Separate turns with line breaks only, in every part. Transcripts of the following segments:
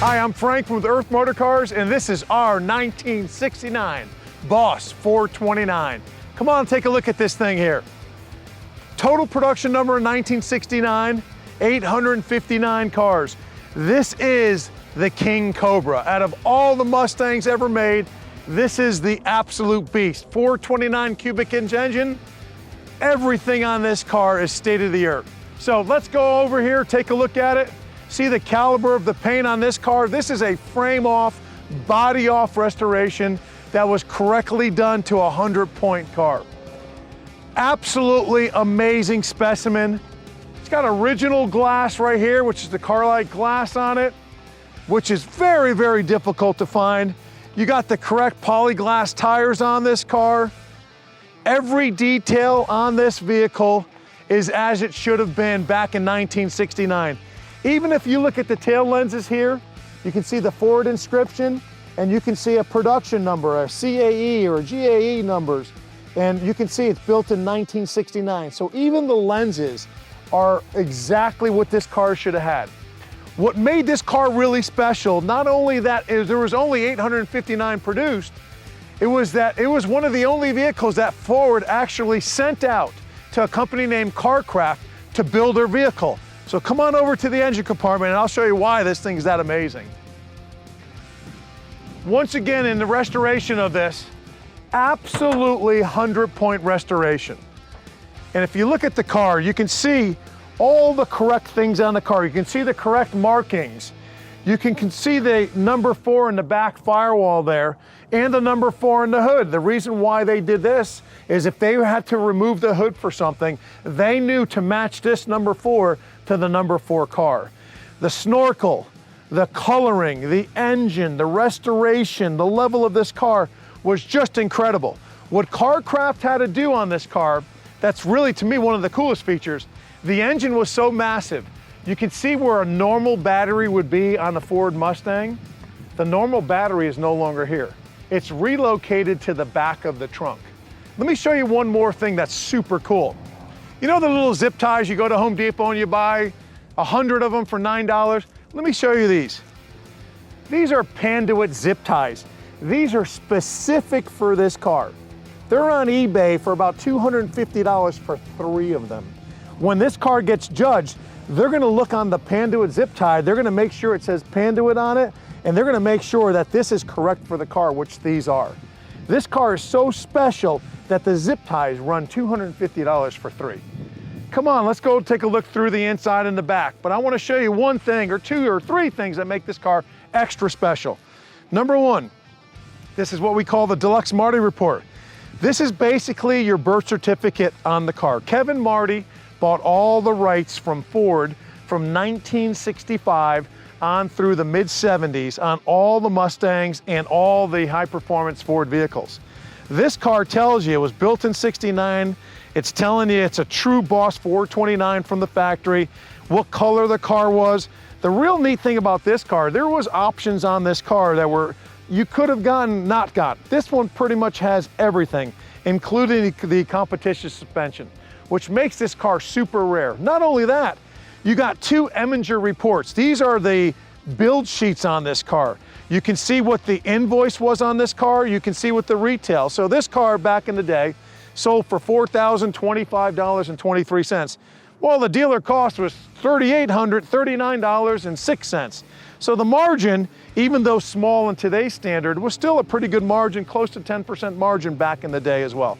Hi, I'm Frank from Earth MotorCars, and this is our 1969 Boss 429. Come on, take a look at this thing here. Total production number in 1969, 859 cars. This is the King Cobra. Out of all the Mustangs ever made, this is the absolute beast. 429 cubic inch engine. Everything on this car is state of the art. So let's go over here, take a look at it. See the caliber of the paint on this car. This is a frame off, body off restoration that was correctly done to a 100-point car. Absolutely amazing specimen. It's got original glass right here, which is the Carlite glass on it, which is very, very difficult to find. You got the correct polyglass tires on this car. Every detail on this vehicle is as it should have been back in 1969. Even if you look at the tail lenses here, you can see the Ford inscription, and you can see a production number, a CAE or a GAE numbers, and you can see it's built in 1969. So even the lenses are exactly what this car should have had. What made this car really special, not only that there was only 859 produced, it was that it was one of the only vehicles that Ford actually sent out to a company named Kar Kraft to build their vehicle. So come on over to the engine compartment and I'll show you why this thing's that amazing. Once again, in the restoration of this, absolutely 100-point restoration. And if you look at the car, you can see all the correct things on the car. You can see the correct markings. You can see the number 4 in the back firewall there and the number 4 in the hood. The reason why they did this is if they had to remove the hood for something, they knew to match this number 4 to the number 4 car. The snorkel, the coloring, the engine, the restoration, the level of this car was just incredible. What Kar Kraft had to do on this car, that's really to me one of the coolest features, the engine was so massive. You can see where a normal battery would be on the Ford Mustang. The normal battery is no longer here. It's relocated to the back of the trunk. Let me show you one more thing that's super cool. You know the little zip ties you go to Home Depot and you buy 100 of them for $9? Let me show you these. These are Panduit zip ties. These are specific for this car. They're on eBay for about $250 for 3 of them. When this car gets judged, they're gonna look on the Panduit zip tie, they're gonna make sure it says Panduit on it, and they're gonna make sure that this is correct for the car, which these are. This car is so special that the zip ties run $250 for 3. Come on, let's go take a look through the inside and the back. But I wanna show you one thing, or 2 or 3 things that make this car extra special. Number 1, this is what we call the Deluxe Marty Report. This is basically your birth certificate on the car. Kevin Marty bought all the rights from Ford from 1965 on through the mid-70s on all the Mustangs and all the high-performance Ford vehicles. This car tells you it was built in 69. It's telling you it's a true Boss 429 from the factory, what color the car was. The real neat thing about this car, there was options on this car that were, you could have gotten, not got. This one pretty much has everything, including the competition suspension, which makes this car super rare. Not only that, you got 2 Eminger reports. These are the build sheets on this car. You can see what the invoice was on this car. You can see what the retail. So this car back in the day sold for $4,025.23. Well, the dealer cost was $3,839.06. So the margin, even though small in today's standard, was still a pretty good margin, close to 10% margin back in the day as well.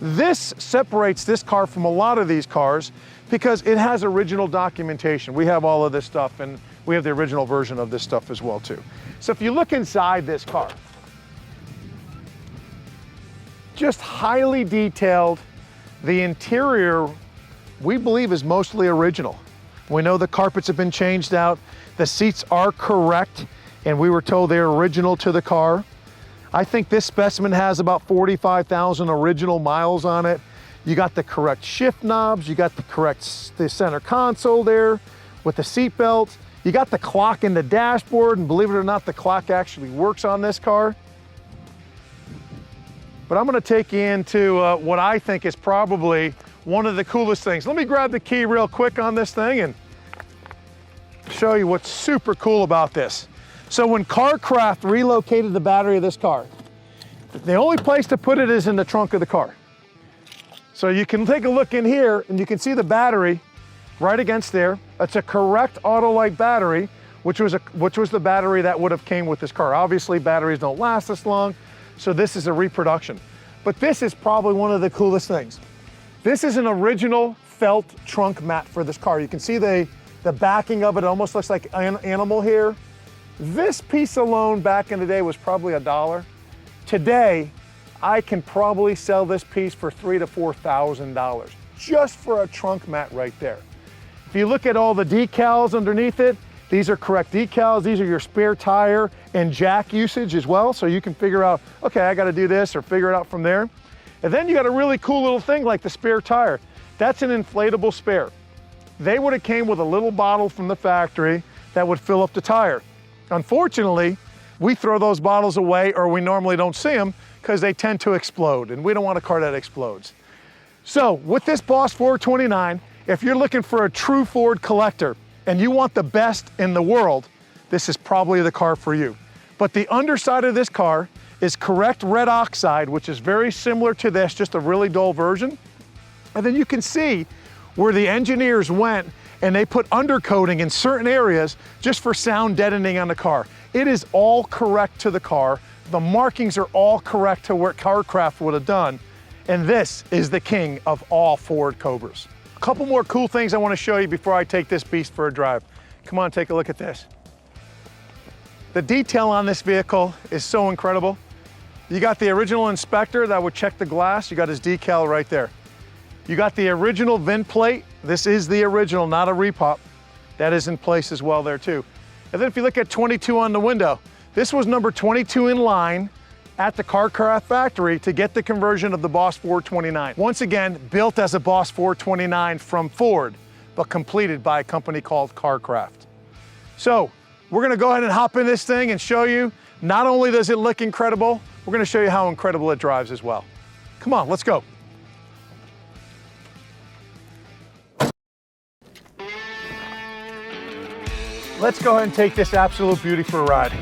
This separates this car from a lot of these cars because it has original documentation. We have all of this stuff, and we have the original version of this stuff as well too. So if you look inside this car, just highly detailed. The interior, we believe, is mostly original. We know the carpets have been changed out. The seats are correct, and we were told they're original to the car. I think this specimen has about 45,000 original miles on it. You got the correct shift knobs, you got the center console there with the seat belts. You got the clock in the dashboard, and believe it or not, the clock actually works on this car. But I'm gonna take you into what I think is probably one of the coolest things. Let me grab the key real quick on this thing and show you what's super cool about this. So when Kar Kraft relocated the battery of this car, the only place to put it is in the trunk of the car. So you can take a look in here and you can see the battery right against there. It's a correct Autolite battery, which was the battery that would have came with this car. Obviously batteries don't last this long, so this is a reproduction. But this is probably one of the coolest things. This is an original felt trunk mat for this car. You can see the backing of it almost looks like animal hair. This piece alone back in the day was probably $1. Today, I can probably sell this piece for $3,000 to $4,000 just for a trunk mat right there. If you look at all the decals underneath it, these are correct decals. These are your spare tire and jack usage as well. So you can figure out, okay, I got to do this or figure it out from there. And then you got a really cool little thing like the spare tire. That's an inflatable spare. They would have came with a little bottle from the factory that would fill up the tire. Unfortunately, we throw those bottles away or we normally don't see them because they tend to explode and we don't want a car that explodes. So with this Boss 429, if you're looking for a true Ford collector and you want the best in the world, this is probably the car for you. But the underside of this car is correct red oxide, which is very similar to this, just a really dull version. And then you can see where the engineers went and they put undercoating in certain areas just for sound deadening on the car. It is all correct to the car. The markings are all correct to what Kar Kraft would have done. And this is the king of all Ford Cobras. A couple more cool things I want to show you before I take this beast for a drive. Come on, take a look at this. The detail on this vehicle is so incredible. You got the original inspector that would check the glass. You got his decal right there. You got the original VIN plate. This is the original, not a repop. That is in place as well there too. And then if you look at 22 on the window, this was number 22 in line at the Kar Kraft factory to get the conversion of the Boss 429. Once again, built as a Boss 429 from Ford, but completed by a company called Kar Kraft. So we're gonna go ahead and hop in this thing and show you, not only does it look incredible, we're gonna show you how incredible it drives as well. Come on, let's go. Let's go ahead and take this absolute beauty for a ride.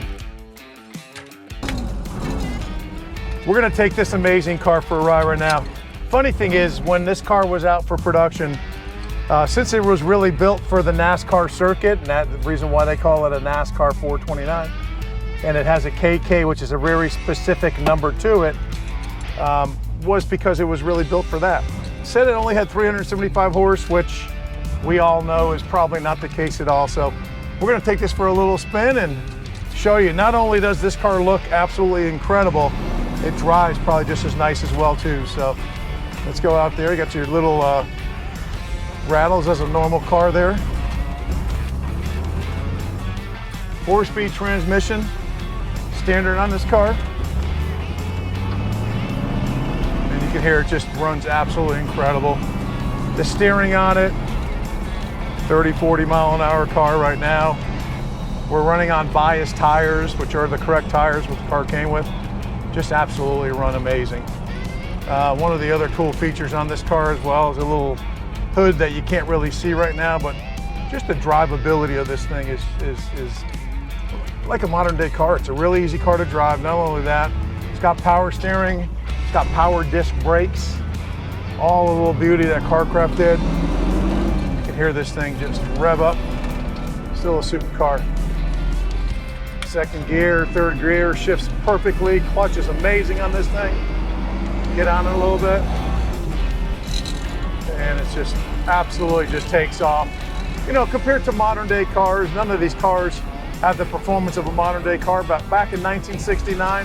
We're gonna take this amazing car for a ride right now. Funny thing is, when this car was out for production, since it was really built for the NASCAR circuit, and that's the reason why they call it a NASCAR 429, and it has a KK, which is a very specific number to it, was because it was really built for that. It said it only had 375 horse, which we all know is probably not the case at all. So we're gonna take this for a little spin and show you, not only does this car look absolutely incredible, it drives probably just as nice as well too. So let's go out there. You got your little rattles as a normal car there. 4-speed transmission, standard on this car. And you can hear it just runs absolutely incredible. The steering on it, 30, 40 mile an hour car right now. We're running on bias tires, which are the correct tires what the car came with. Just absolutely run amazing. One of the other cool features on this car as well is a little hood that you can't really see right now, but just the drivability of this thing is like a modern day car. It's a really easy car to drive. Not only that, it's got power steering, it's got power disc brakes, all the little beauty that Kar Kraft did. You can hear this thing just rev up. Still a super car. Second gear, third gear, shifts perfectly. Clutch is amazing on this thing. Get on it a little bit. And it's just absolutely just takes off. You know, compared to modern day cars, none of these cars have the performance of a modern day car, but back in 1969,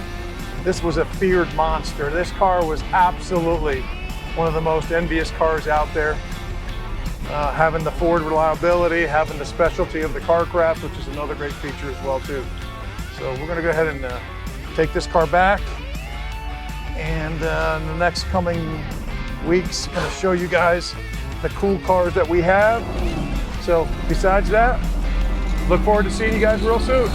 this was a feared monster. This car was absolutely one of the most envious cars out there. Having the Ford reliability, having the specialty of the Kar Kraft, which is another great feature as well too. So we're gonna go ahead and take this car back, and in the next coming weeks, gonna show you guys the cool cars that we have. So besides that, look forward to seeing you guys real soon.